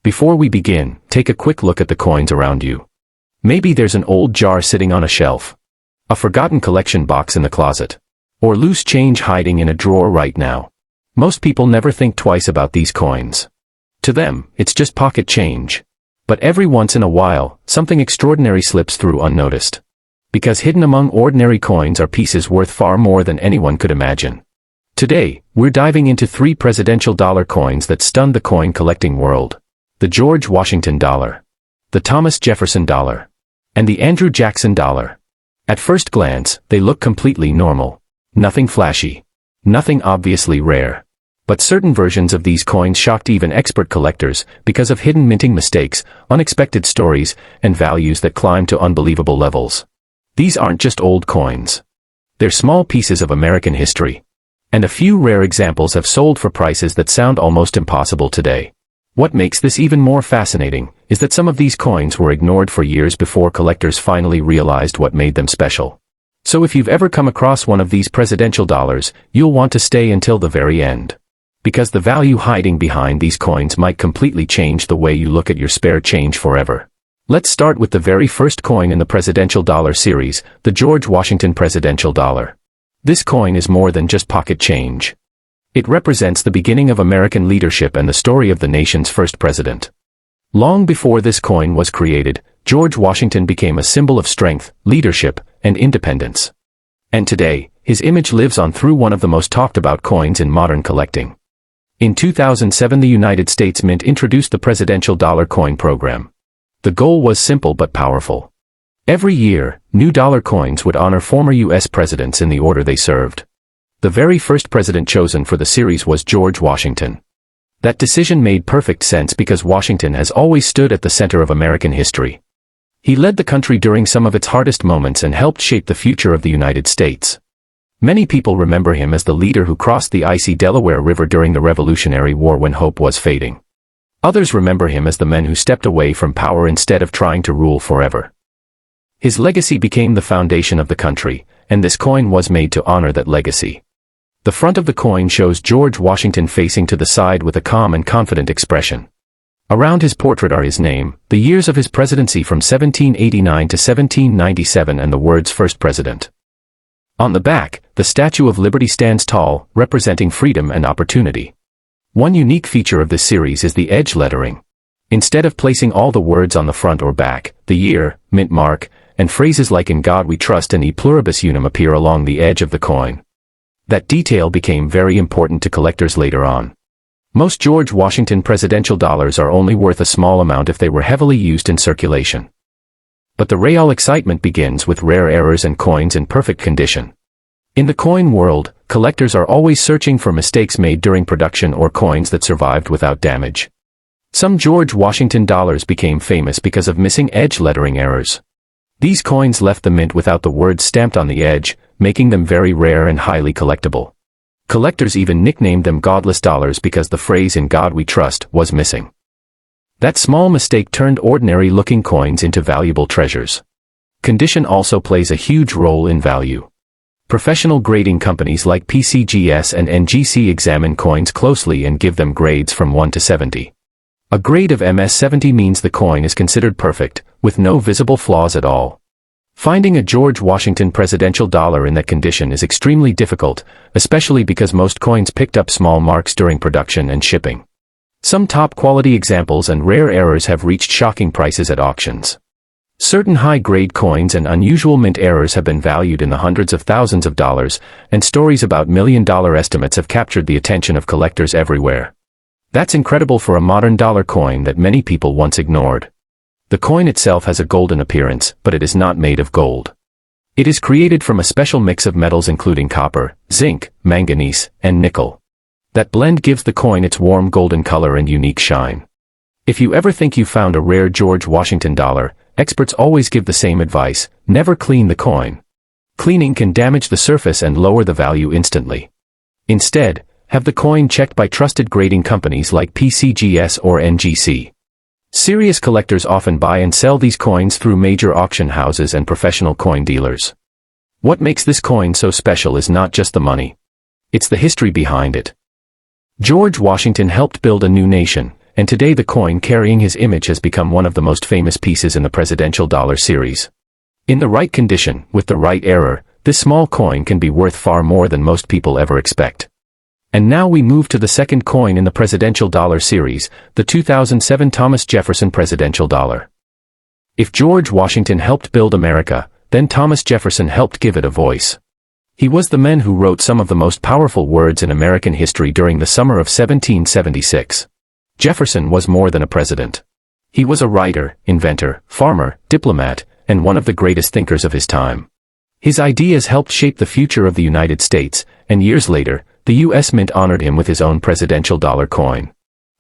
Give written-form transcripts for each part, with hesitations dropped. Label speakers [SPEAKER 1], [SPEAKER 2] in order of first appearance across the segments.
[SPEAKER 1] Before we begin, take a quick look at the coins around you. Maybe there's an old jar sitting on a shelf, a forgotten collection box in the closet, or loose change hiding in a drawer right now. Most people never think twice about these coins. To them, it's just pocket change. But every once in a while, something extraordinary slips through unnoticed. Because hidden among ordinary coins are pieces worth far more than anyone could imagine. Today, we're diving into 3 presidential dollar coins that stunned the coin collecting world. The George Washington dollar, the Thomas Jefferson dollar, and the Andrew Jackson dollar. At first glance, they look completely normal. Nothing flashy. Nothing obviously rare. But certain versions of these coins shocked even expert collectors because of hidden minting mistakes, unexpected stories, and values that climb to unbelievable levels. These aren't just old coins. They're small pieces of American history. And a few rare examples have sold for prices that sound almost impossible today. What makes this even more fascinating is that some of these coins were ignored for years before collectors finally realized what made them special. So if you've ever come across one of these presidential dollars, you'll want to stay until the very end. Because the value hiding behind these coins might completely change the way you look at your spare change forever. Let's start with the very first coin in the presidential dollar series, the George Washington Presidential Dollar. This coin is more than just pocket change. It represents the beginning of American leadership and the story of the nation's first president. Long before this coin was created, George Washington became a symbol of strength, leadership, and independence. And today, his image lives on through one of the most talked about coins in modern collecting. In 2007, the United States Mint introduced the Presidential Dollar Coin Program. The goal was simple but powerful. Every year, new dollar coins would honor former U.S. presidents in the order they served. The very first president chosen for the series was George Washington. That decision made perfect sense because Washington has always stood at the center of American history. He led the country during some of its hardest moments and helped shape the future of the United States. Many people remember him as the leader who crossed the icy Delaware River during the Revolutionary War when hope was fading. Others remember him as the man who stepped away from power instead of trying to rule forever. His legacy became the foundation of the country, and this coin was made to honor that legacy. The front of the coin shows George Washington facing to the side with a calm and confident expression. Around his portrait are his name, the years of his presidency from 1789 to 1797 and the words First President. On the back, the Statue of Liberty stands tall, representing freedom and opportunity. One unique feature of this series is the edge lettering. Instead of placing all the words on the front or back, the year, mint mark, and phrases like "In God We Trust" and "E Pluribus Unum" appear along the edge of the coin. That detail became very important to collectors later on. Most George Washington presidential dollars are only worth a small amount if they were heavily used in circulation. But the real excitement begins with rare errors and coins in perfect condition. In the coin world, collectors are always searching for mistakes made during production or coins that survived without damage. Some George Washington dollars became famous because of missing edge lettering errors. These coins left the mint without the words stamped on the edge, making them very rare and highly collectible. Collectors even nicknamed them godless dollars because the phrase "In God We Trust" was missing. That small mistake turned ordinary-looking coins into valuable treasures. Condition also plays a huge role in value. Professional grading companies like PCGS and NGC examine coins closely and give them grades from 1 to 70. A grade of MS-70 means the coin is considered perfect, with no visible flaws at all. Finding a George Washington presidential dollar in that condition is extremely difficult, especially because most coins picked up small marks during production and shipping. Some top-quality examples and rare errors have reached shocking prices at auctions. Certain high-grade coins and unusual mint errors have been valued in the hundreds of thousands of dollars, and stories about million-dollar estimates have captured the attention of collectors everywhere. That's incredible for a modern dollar coin that many people once ignored. The coin itself has a golden appearance, but it is not made of gold. It is created from a special mix of metals including copper, zinc, manganese, and nickel. That blend gives the coin its warm golden color and unique shine. If you ever think you found a rare George Washington dollar, experts always give the same advice: never clean the coin. Cleaning can damage the surface and lower the value instantly. Instead, have the coin checked by trusted grading companies like PCGS or NGC. Serious collectors often buy and sell these coins through major auction houses and professional coin dealers. What makes this coin so special is not just the money. It's the history behind it. George Washington helped build a new nation, and today the coin carrying his image has become one of the most famous pieces in the presidential dollar series. In the right condition, with the right error, this small coin can be worth far more than most people ever expect. And now we move to the second coin in the presidential dollar series, the 2007 Thomas Jefferson Presidential Dollar. If George Washington helped build America, then Thomas Jefferson helped give it a voice. He was the man who wrote some of the most powerful words in American history during the summer of 1776. Jefferson was more than a president. He was a writer, inventor, farmer, diplomat, and one of the greatest thinkers of his time. His ideas helped shape the future of the United States, and years later, the U.S. Mint honored him with his own presidential dollar coin.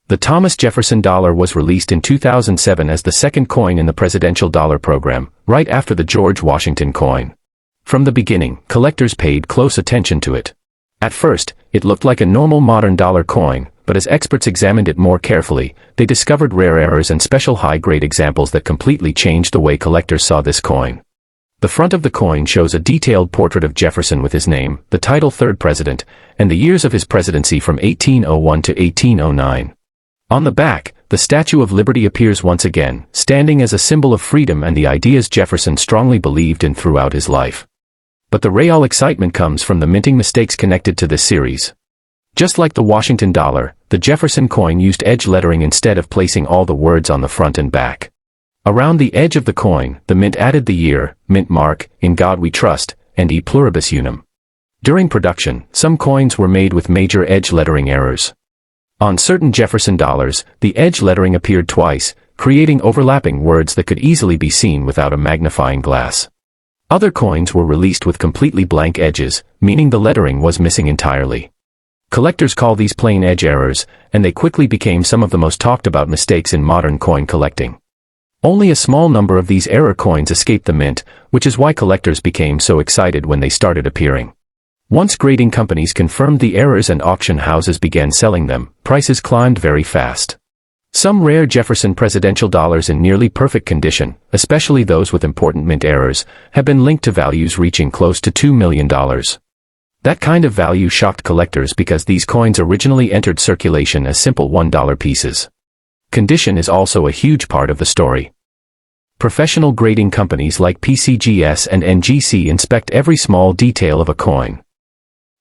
[SPEAKER 1] The Thomas Jefferson dollar was released in 2007 as the second coin in the presidential dollar program, right after the George Washington coin. From the beginning, collectors paid close attention to it. At first, it looked like a normal modern dollar coin, but as experts examined it more carefully, they discovered rare errors and special high-grade examples that completely changed the way collectors saw this coin. The front of the coin shows a detailed portrait of Jefferson with his name, the title Third President, and the years of his presidency from 1801 to 1809. On the back, the Statue of Liberty appears once again, standing as a symbol of freedom and the ideas Jefferson strongly believed in throughout his life. But the real excitement comes from the minting mistakes connected to this series. Just like the Washington dollar, the Jefferson coin used edge lettering instead of placing all the words on the front and back. Around the edge of the coin, the mint added the year, mint mark, In God We Trust, and E Pluribus Unum. During production, some coins were made with major edge lettering errors. On certain Jefferson dollars, the edge lettering appeared twice, creating overlapping words that could easily be seen without a magnifying glass. Other coins were released with completely blank edges, meaning the lettering was missing entirely. Collectors call these plain edge errors, and they quickly became some of the most talked about mistakes in modern coin collecting. Only a small number of these error coins escaped the mint, which is why collectors became so excited when they started appearing. Once grading companies confirmed the errors and auction houses began selling them, prices climbed very fast. Some rare Jefferson presidential dollars in nearly perfect condition, especially those with important mint errors, have been linked to values reaching close to $2 million. That kind of value shocked collectors because these coins originally entered circulation as simple $1 pieces. Condition is also a huge part of the story. Professional grading companies like PCGS and NGC inspect every small detail of a coin.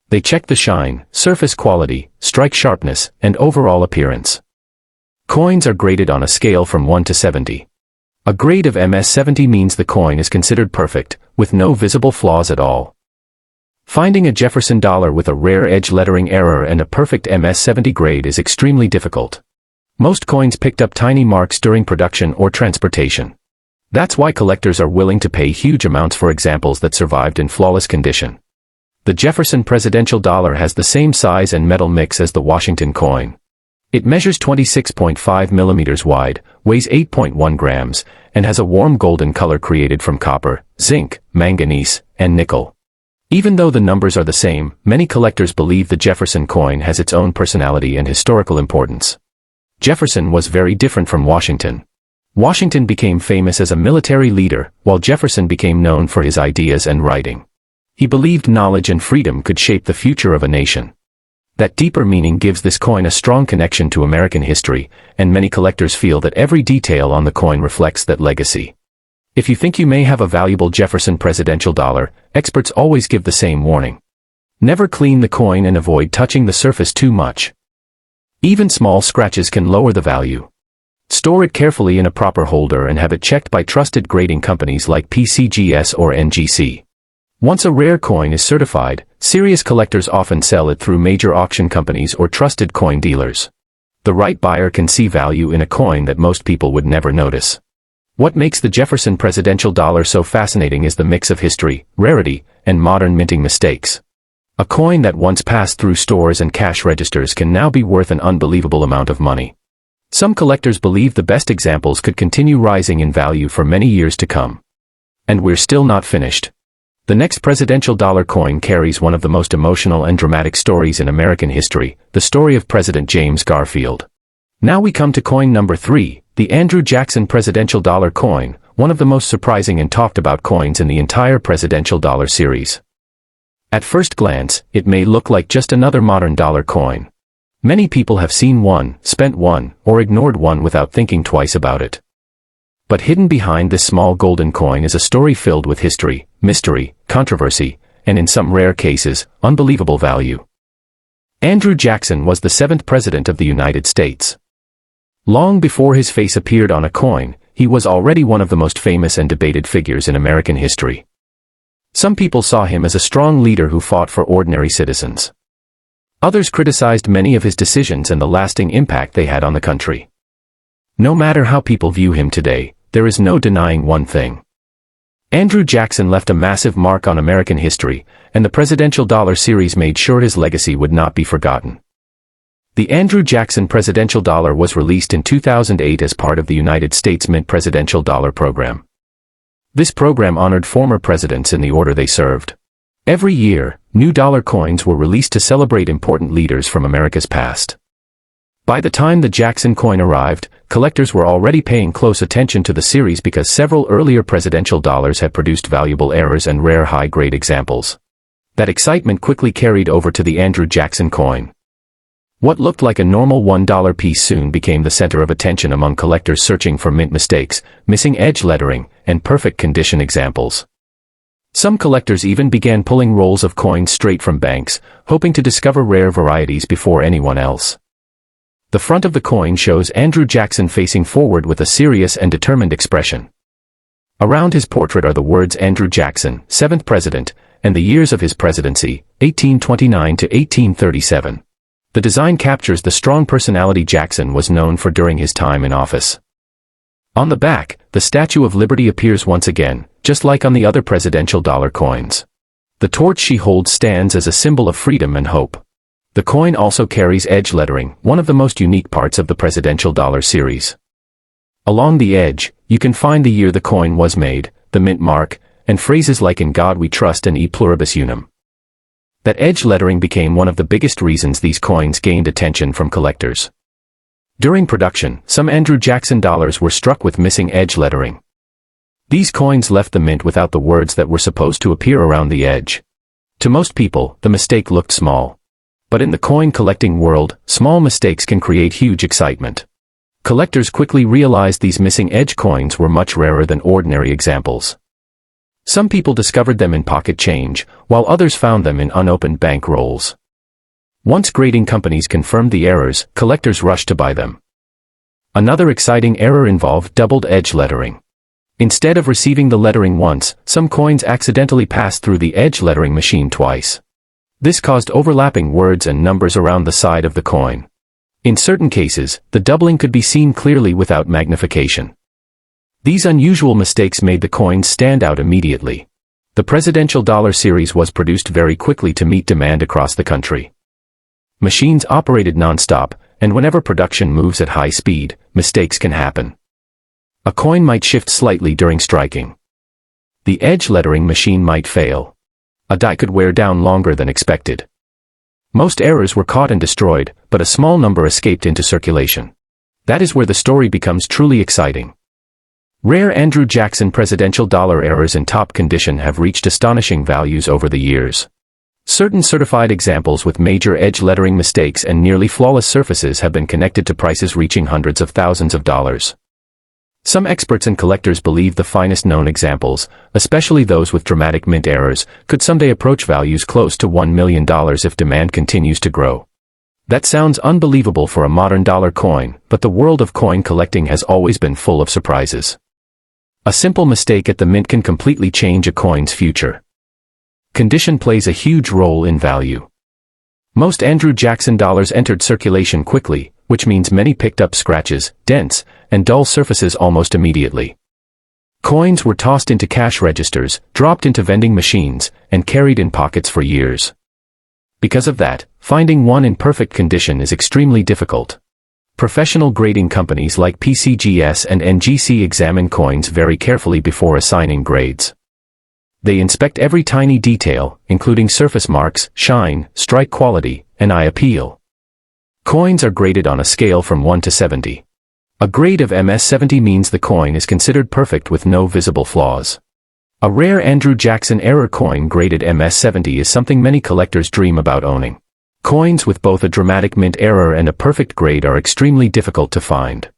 [SPEAKER 1] They check the shine, surface quality, strike sharpness, and overall appearance. Coins are graded on a scale from 1 to 70. A grade of MS-70 means the coin is considered perfect, with no visible flaws at all. Finding a Jefferson dollar with a rare edge lettering error and a perfect MS-70 grade is extremely difficult. Most coins picked up tiny marks during production or transportation. That's why collectors are willing to pay huge amounts for examples that survived in flawless condition. The Jefferson presidential dollar has the same size and metal mix as the Washington coin. It measures 26.5 millimeters wide, weighs 8.1 grams, and has a warm golden color created from copper, zinc, manganese, and nickel. Even though the numbers are the same, many collectors believe the Jefferson coin has its own personality and historical importance. Jefferson was very different from Washington. Washington became famous as a military leader, while Jefferson became known for his ideas and writing. He believed knowledge and freedom could shape the future of a nation. That deeper meaning gives this coin a strong connection to American history, and many collectors feel that every detail on the coin reflects that legacy. If you think you may have a valuable Jefferson presidential dollar, experts always give the same warning. Never clean the coin and avoid touching the surface too much. Even small scratches can lower the value. Store it carefully in a proper holder and have it checked by trusted grading companies like PCGS or NGC. Once a rare coin is certified, serious collectors often sell it through major auction companies or trusted coin dealers. The right buyer can see value in a coin that most people would never notice. What makes the Jefferson presidential dollar so fascinating is the mix of history, rarity, and modern minting mistakes. A coin that once passed through stores and cash registers can now be worth an unbelievable amount of money. Some collectors believe the best examples could continue rising in value for many years to come. And we're still not finished. The next presidential dollar coin carries one of the most emotional and dramatic stories in American history, the story of President James Garfield. Now we come to coin number 3, the Andrew Jackson presidential dollar coin, one of the most surprising and talked about coins in the entire presidential dollar series. At first glance, it may look like just another modern dollar coin. Many people have seen one, spent one, or ignored one without thinking twice about it. But hidden behind this small golden coin is a story filled with history, mystery, controversy, and in some rare cases, unbelievable value. Andrew Jackson was the 7th President of the United States. Long before his face appeared on a coin, he was already one of the most famous and debated figures in American history. Some people saw him as a strong leader who fought for ordinary citizens. Others criticized many of his decisions and the lasting impact they had on the country. No matter how people view him today, there is no denying one thing. Andrew Jackson left a massive mark on American history, and the Presidential Dollar series made sure his legacy would not be forgotten. The Andrew Jackson Presidential Dollar was released in 2008 as part of the United States Mint Presidential Dollar program. This program honored former presidents in the order they served. Every year, new dollar coins were released to celebrate important leaders from America's past. By the time the Jackson coin arrived, collectors were already paying close attention to the series because several earlier presidential dollars had produced valuable errors and rare high-grade examples. That excitement quickly carried over to the Andrew Jackson coin. What looked like a normal $1 piece soon became the center of attention among collectors searching for mint mistakes, missing edge lettering, and perfect condition examples. Some collectors even began pulling rolls of coins straight from banks, hoping to discover rare varieties before anyone else. The front of the coin shows Andrew Jackson facing forward with a serious and determined expression. Around his portrait are the words Andrew Jackson, 7th President, and the years of his presidency, 1829 to 1837. The design captures the strong personality Jackson was known for during his time in office. On the back, the Statue of Liberty appears once again, just like on the other presidential dollar coins. The torch she holds stands as a symbol of freedom and hope. The coin also carries edge lettering, one of the most unique parts of the presidential dollar series. Along the edge, you can find the year the coin was made, the mint mark, and phrases like "In God We Trust" and "E Pluribus Unum." That edge lettering became one of the biggest reasons these coins gained attention from collectors. During production, some Andrew Jackson dollars were struck with missing edge lettering. These coins left the mint without the words that were supposed to appear around the edge. To most people, the mistake looked small. But in the coin collecting world, small mistakes can create huge excitement. Collectors quickly realized these missing edge coins were much rarer than ordinary examples. Some people discovered them in pocket change, while others found them in unopened bank rolls. Once grading companies confirmed the errors, collectors rushed to buy them. Another exciting error involved doubled edge lettering. Instead of receiving the lettering once, some coins accidentally passed through the edge lettering machine twice. This caused overlapping words and numbers around the side of the coin. In certain cases, the doubling could be seen clearly without magnification. These unusual mistakes made the coins stand out immediately. The presidential dollar series was produced very quickly to meet demand across the country. Machines operated non-stop, and whenever production moves at high speed, mistakes can happen. A coin might shift slightly during striking. The edge lettering machine might fail. A die could wear down longer than expected. Most errors were caught and destroyed, but a small number escaped into circulation. That is where the story becomes truly exciting. Rare Andrew Jackson presidential dollar errors in top condition have reached astonishing values over the years. Certain certified examples with major edge lettering mistakes and nearly flawless surfaces have been connected to prices reaching hundreds of thousands of dollars. Some experts and collectors believe the finest known examples, especially those with dramatic mint errors, could someday approach values close to $1 million if demand continues to grow. That sounds unbelievable for a modern dollar coin, but the world of coin collecting has always been full of surprises. A simple mistake at the mint can completely change a coin's future. Condition plays a huge role in value. Most Andrew Jackson dollars entered circulation quickly, which means many picked up scratches, dents, and dull surfaces almost immediately. Coins were tossed into cash registers, dropped into vending machines, and carried in pockets for years. Because of that, finding one in perfect condition is extremely difficult. Professional grading companies like PCGS and NGC examine coins very carefully before assigning grades. They inspect every tiny detail, including surface marks, shine, strike quality, and eye appeal. Coins are graded on a scale from 1 to 70. A grade of MS-70 means the coin is considered perfect with no visible flaws. A rare Andrew Jackson error coin graded MS-70 is something many collectors dream about owning. Coins with both a dramatic mint error and a perfect grade are extremely difficult to find.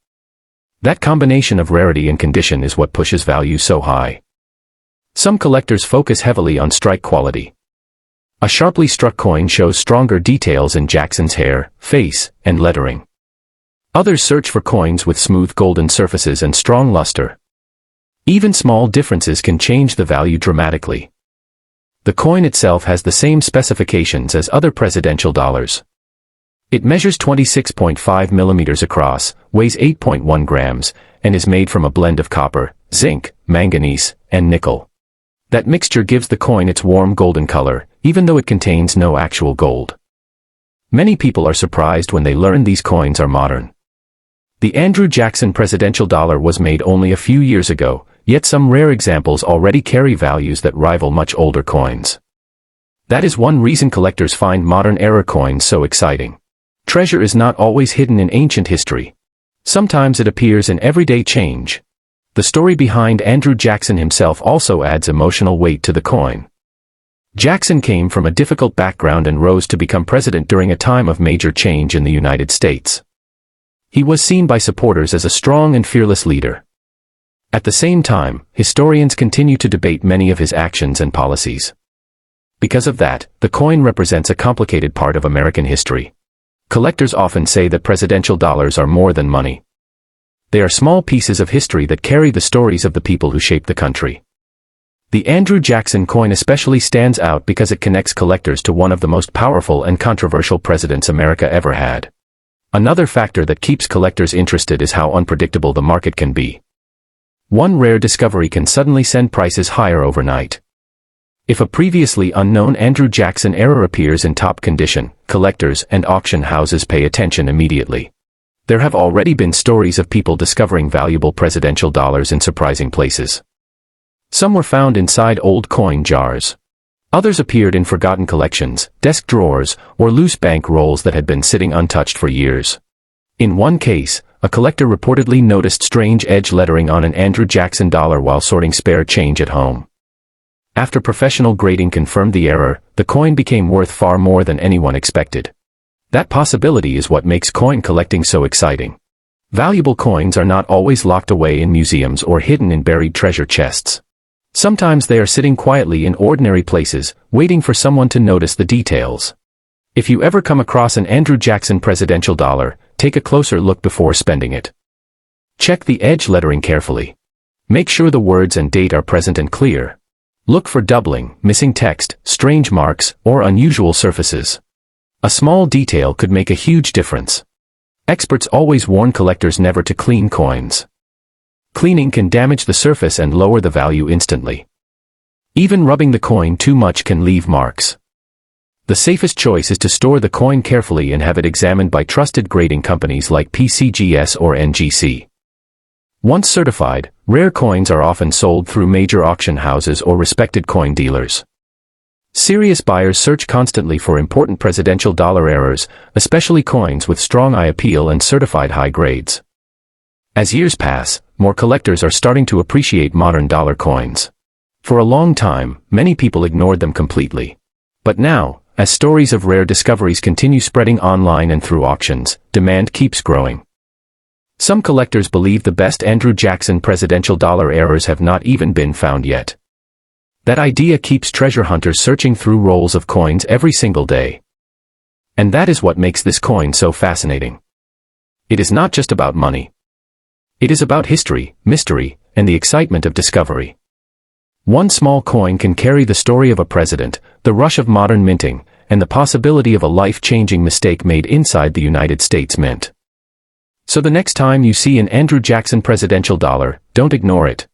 [SPEAKER 1] That combination of rarity and condition is what pushes value so high. Some collectors focus heavily on strike quality. A sharply struck coin shows stronger details in Jackson's hair, face, and lettering. Others search for coins with smooth golden surfaces and strong luster. Even small differences can change the value dramatically. The coin itself has the same specifications as other presidential dollars. It measures 26.5 millimeters across, weighs 8.1 grams, and is made from a blend of copper, zinc, manganese, and nickel. That mixture gives the coin its warm golden color, even though it contains no actual gold. Many people are surprised when they learn these coins are modern. The Andrew Jackson Presidential Dollar was made only a few years ago, yet some rare examples already carry values that rival much older coins. That is one reason collectors find modern era coins so exciting. Treasure is not always hidden in ancient history. Sometimes it appears in everyday change. The story behind Andrew Jackson himself also adds emotional weight to the coin. Jackson came from a difficult background and rose to become president during a time of major change in the United States. He was seen by supporters as a strong and fearless leader. At the same time, historians continue to debate many of his actions and policies. Because of that, the coin represents a complicated part of American history. Collectors often say that presidential dollars are more than money. They are small pieces of history that carry the stories of the people who shaped the country. The Andrew Jackson coin especially stands out because it connects collectors to one of the most powerful and controversial presidents America ever had. Another factor that keeps collectors interested is how unpredictable the market can be. One rare discovery can suddenly send prices higher overnight. If a previously unknown Andrew Jackson error appears in top condition, collectors and auction houses pay attention immediately. There have already been stories of people discovering valuable presidential dollars in surprising places. Some were found inside old coin jars. Others appeared in forgotten collections, desk drawers, or loose bank rolls that had been sitting untouched for years. In one case, a collector reportedly noticed strange edge lettering on an Andrew Jackson dollar while sorting spare change at home. After professional grading confirmed the error, the coin became worth far more than anyone expected. That possibility is what makes coin collecting so exciting. Valuable coins are not always locked away in museums or hidden in buried treasure chests. Sometimes they are sitting quietly in ordinary places, waiting for someone to notice the details. If you ever come across an Andrew Jackson Presidential Dollar, take a closer look before spending it. Check the edge lettering carefully. Make sure the words and date are present and clear. Look for doubling, missing text, strange marks, or unusual surfaces. A small detail could make a huge difference. Experts always warn collectors never to clean coins. Cleaning can damage the surface and lower the value instantly. Even rubbing the coin too much can leave marks. The safest choice is to store the coin carefully and have it examined by trusted grading companies like PCGS or NGC. Once certified, rare coins are often sold through major auction houses or respected coin dealers. Serious buyers search constantly for important presidential dollar errors, especially coins with strong eye appeal and certified high grades. As years pass, more collectors are starting to appreciate modern dollar coins. For a long time, many people ignored them completely. But now, as stories of rare discoveries continue spreading online and through auctions, demand keeps growing. Some collectors believe the best Andrew Jackson Presidential Dollar errors have not even been found yet. That idea keeps treasure hunters searching through rolls of coins every single day. And that is what makes this coin so fascinating. It is not just about money. It is about history, mystery, and the excitement of discovery. One small coin can carry the story of a president, the rush of modern minting, and the possibility of a life-changing mistake made inside the United States Mint. So the next time you see an Andrew Jackson Presidential Dollar, don't ignore it.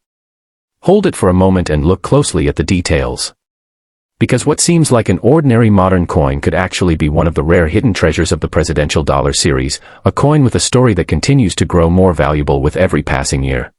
[SPEAKER 1] Hold it for a moment and look closely at the details. Because what seems like an ordinary modern coin could actually be one of the rare hidden treasures of the Presidential Dollar series, a coin with a story that continues to grow more valuable with every passing year.